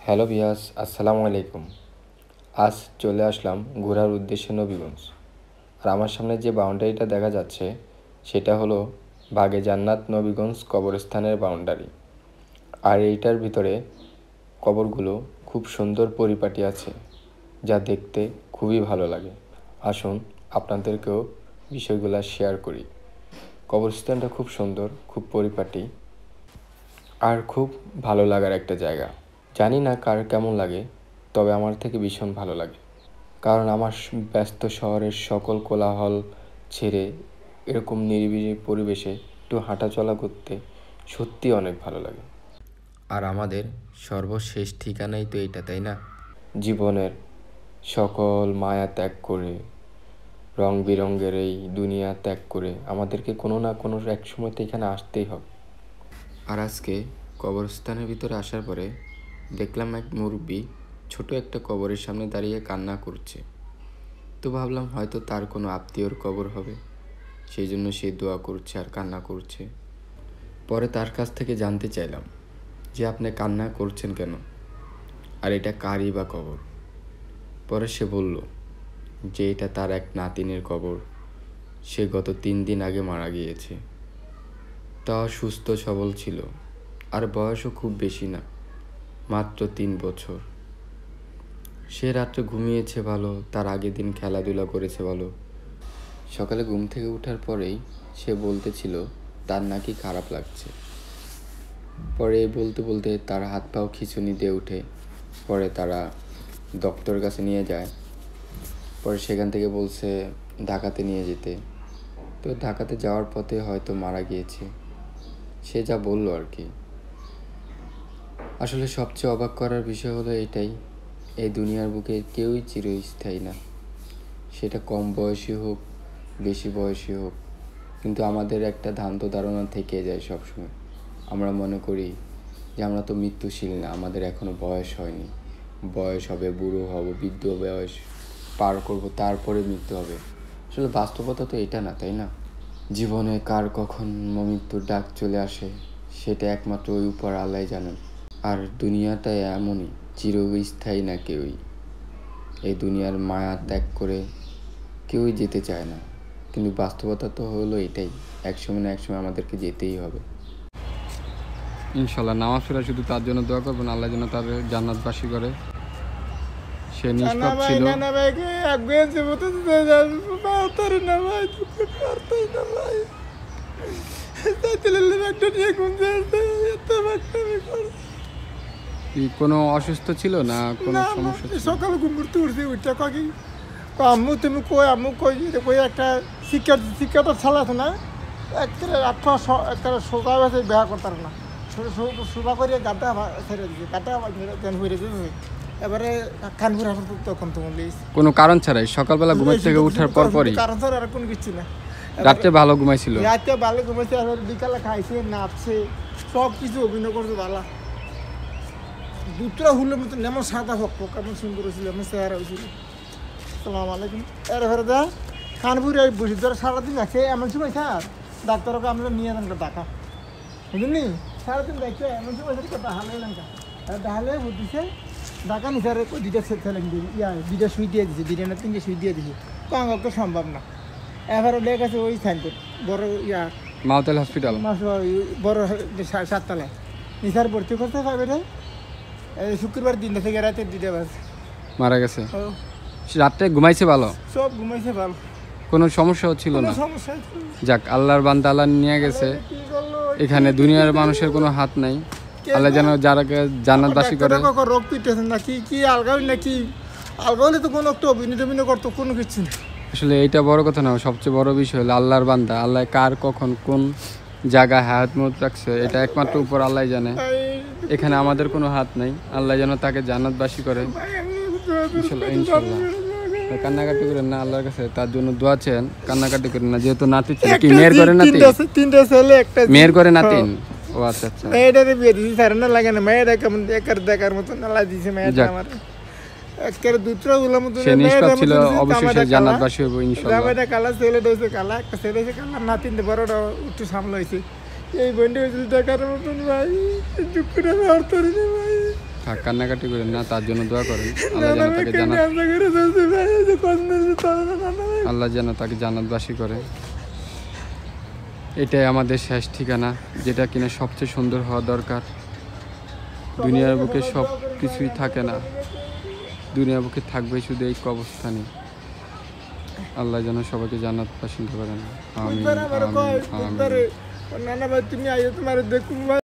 Hello viewers, আসসালামু আলাইকুম। আজ চলে আসলাম ঘোরার উদ্দেশ্যে নবীগঞ্জ। আর আমার সামনে যে বাউন্ডারিটা দেখা যাচ্ছে সেটা হলো বাগে জান্নাত নবীগঞ্জ কবরস্থানের বাউন্ডারি। আর এইটার ভিতরে কবরগুলো খুব সুন্দর পরিপাটি আছে, যা দেখতে খুবই ভালো লাগে। আসুন আপনাদেরকেও বিষয়গুলো শেয়ার করি। কবরস্থানটা খুব সুন্দর, খুব পরিপাটি আর খুব ভালো লাগার একটা জায়গা। জানি না কার কেমন লাগে, তবে আমার থেকে ভীষণ ভালো লাগে। কারণ আমার ব্যস্ত শহরের সকল কোলাহল ছেড়ে এরকম নিরিবিলি পরিবেশে একটু হাঁটাচলা করতে সত্যি অনেক ভালো লাগে। আর আমাদের সর্বশেষ ঠিকানাই তো এইটা, তাই না? জীবনের সকল মায়া ত্যাগ করে, রং বেরঙের এই দুনিয়া ত্যাগ করে আমাদেরকে কোনো না কোনো এক সময় তো এখানে আসতেই হবে। আর আজকে কবরস্থানের ভিতরে আসার পরে দেখলাম এক মুরব্বি ছোট একটা কবরের সামনে দাঁড়িয়ে কান্না করছে। তো ভাবলাম হয়তো তার কোনো আত্মীয়র কবর হবে, সেই জন্য সে দোয়া করছে আর কান্না করছে। পরে তার কাছ থেকে জানতে চাইলাম যে আপনি কান্না করছেন কেন, আর এটা কারই বা কবর? পরে সে বলল যে এটা তার এক নাতিনের কবর। সে গত 3 দিন আগে মারা গিয়েছে। তাও সুস্থ সবল ছিল, আর বয়সও খুব বেশি না, মাত্র 3 বছর। সে রাত্রে ঘুমিয়েছে ভালো, তার আগের দিন খেলাধুলা করেছে ভালো। সকালে ঘুম থেকে ওঠার পরেই সে বলতেছিল তার নাকি খারাপ লাগছে। পরে বলতে বলতে তার হাত পাও খিঁচুনি দিয়ে ওঠে। পরে তারা ডক্টরের কাছে নিয়ে যায়। পরে সেখান থেকে বলছে ঢাকাতে নিয়ে যেতে। তো ঢাকাতে যাওয়ার পথে হয়তো মারা গিয়েছে, সে যা বলল আর কি। আসলে সবচেয়ে অবাক করার বিষয় হলো এটাই, এই দুনিয়ার বুকে কেউই চিরস্থায়ী না। সেটা কম বয়সী হোক, বেশি বয়সী হোক, কিন্তু আমাদের একটা ভ্রান্ত ধারণা থেকে যায় সবসময়। আমরা মনে করি যে আমরা তো মৃত্যুশীল না, আমাদের এখনও বয়স হয়নি, বয়স হবে, বুড়ো হব, বৃদ্ধ বয়স পার করব, তারপরে মৃত্যু হবে। আসলে বাস্তবতা তো এটা না, তাই না? জীবনে কার কখন মৃত্যুর ডাক চলে আসে সেটা একমাত্র ওই উপর আল্লাহ জানেন। আর দুনিয়াটা এমনই, চিরস্থায়ী না কেউই। এই দুনিয়ার মায়া ত্যাগ করে কেউই যেতে চায় না, কিন্তু বাস্তবতা তো হলো এটাই, একসময় না একসময় আমাদেরকে যেতেই হবে। ইনশাল্লাহ নামাজ পড়া শুধু তার জন্য দোয়া করবেন, আল্লাহ যেন তার জান্নাতবাসী করে। সে নিষ্পাপ ছিল। কোনো অসুস্থ ছিল না, কোনো সমস্যা ছিল? সকালে ঘুম করতে উঠছি, উঠতে কাকি আম্মু তুমি কই, আম্মু কই কই একটা শিক্ষাটা ছাড়াতো না, একটা সোজা আছে বেহা করতার না, সোজা করে গাটা ছেড়ে দিচ্ছে, গাটা হয়ে দিয়েছে। এবারে কানপুর হাসপাতাল তখন তো কোনো কারণ ছাড়াই সকালবেলা ঘুমের থেকে ওঠার পর পরই? কারণ ছাড়া আর কোনো কিছু না। রাত্রে ভালো ঘুমাইছিল? রাতে ভালো ঘুমাইছে, বিকালে খাইছে, নাচছে, সব কিছু অভিনয় করছে ভালো। দুটো হুলের মতো এমন সাদা হোক কেমন সুন্দর ছিল, এমন চেহারা হয়েছিল। সালাম আলাইকুম। এর ঘরে দা কানপুরে বসে ধরে সারাদিন দেখে এমন সময় স্যার ডাক্তারকে আমরা নিয়ে যান টাকা, বুঝলি? সারাদিন দেখে এমন সময় হালে লঙ্কা হালে বুঝছে ঢাকা নি স্যার দুইটা ছেলে দুইটা সুই দিয়ে দিছে, দুইটা না 3টে সুই দিয়ে দিছে। কাঙ্গকে সম্ভব না। এবারে লেগে গেছে ওই সাইনবোর্ড বড় মাউতেল হসপিটাল, বড় 7 তলায় নিসার ভর্তি করতে পারবে রে। শুক্রবার 3টা থেকে রাতে 2টা বাজে মারা গেছে। রাত্রে ঘুমাইছে ভালো, সব ঘুমাইছে ভালো, কোনো সমস্যা হচ্ছিল না। সমস্যা যাক, আল্লাহর বান্দা আল্লাহ নিয়ে গেছে। এখানে দুনিয়ার মানুষের কোনো হাত নাই, আল্লাহ যেন যারাকে জান্নাতবাসী করে। রোগ পিটেছে নাকি কি আলগাও নাকি আলগাওলে তো কোনো একটা অভিনয় করতো, কোনো কিছু না। আসলে এইটা বড় কথা না, সবচেয়ে বড় বিষয় হলো আল্লাহর বান্দা আল্লাহ কার কখন কোন জায়গায় হায়াত মত রাখছে এটা একমাত্র উপর আল্লাহ জানে। এখানে আমাদের কোনো হাত নাই, আল্লাহ যেন তাকে জান্নাতবাসী করে। ইনশাল্লাহ কান্নাকাটি করেন না, আল্লাহর কাছে তার জন্য দোয়া চেন, কান্নাকাটি করেন না। যেহেতু নাতি ছিল, কি মেয়ের করে নাতি? 3টে ছেলে, একটা মেয়ের করে নাতিন। ও আচ্ছা আচ্ছা, মেয়েটারে বিয়ে দিয়েছি স্যার, না লাগে না মেয়েটা কেমন দেখার মতো নালা দিয়েছে মেয়েটা আমার। একের দুটো গুলোর মতো সে নিষ্পাপ ছিল, অবশ্যই সে জান্নাতবাসী হবে ইনশাআল্লাহ। মেয়েটা কালা, ছেলে হয়েছে কালা, একটা ছেলে হয়েছে কালা, নাতিনটা বড়টা একটু সামলাইছে। এই বন্ধু হয়েছিল দেখার মতন ভাই, দুঃখটা আর তোর ভাই। থাক, কান্নাকাটি করেন না, তার জন্য দোয়া করেন। আল্লাহ যেন তাকে জান্নাত, আল্লাহ যেন তাকে জান্নাতবাসী করে। এটাই আমাদের শেষ ঠিকানা, যেটা কিনা সবচেয়ে সুন্দর হওয়া দরকার। দুনিয়ার বুকে সব কিছুই থাকে না, দুনিয়ার বুকে থাকবে শুধু এই কবরস্থানে। আল্লাহ যেন সবাইকে জান্নাতবাসী করেন। আমিন, আমিন, আমিন। নানা ভাই তুমি আইও, তোমার দেখুন ভাই।